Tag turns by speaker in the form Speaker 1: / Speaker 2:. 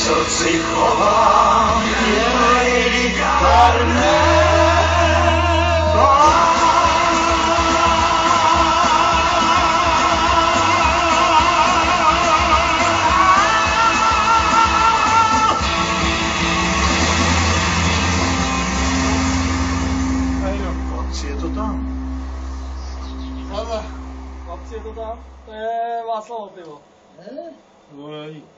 Speaker 1: srdci chovám, je likarné. Chlapci, je to tam.
Speaker 2: Chlapci, je to tam? To je Václava pivo.
Speaker 1: Ne?
Speaker 2: No, není.